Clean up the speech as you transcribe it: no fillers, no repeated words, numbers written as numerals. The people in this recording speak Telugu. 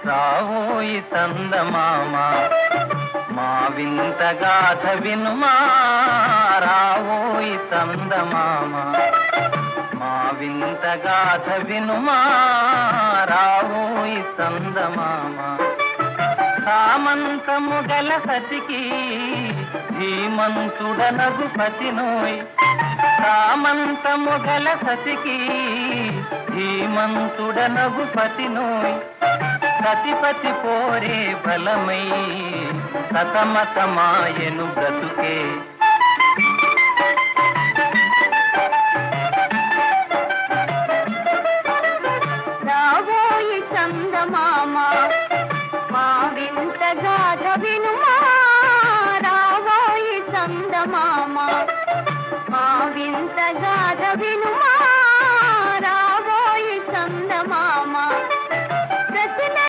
రావోయి చందమామ మా వింత గాథ వినుమా రావోయి చందమామ మా వింత గాథ వినుమా రావోయి చందమామ సామంతము గల సతికి ధీమంతుడనగు పతినోయ్ సామంతము గల సతికి ధీమంతుడనగు పతినోయ్ సతిపతి పోరే బలమై సతమతమాయను బ్రతుకే రావోయి చందమామ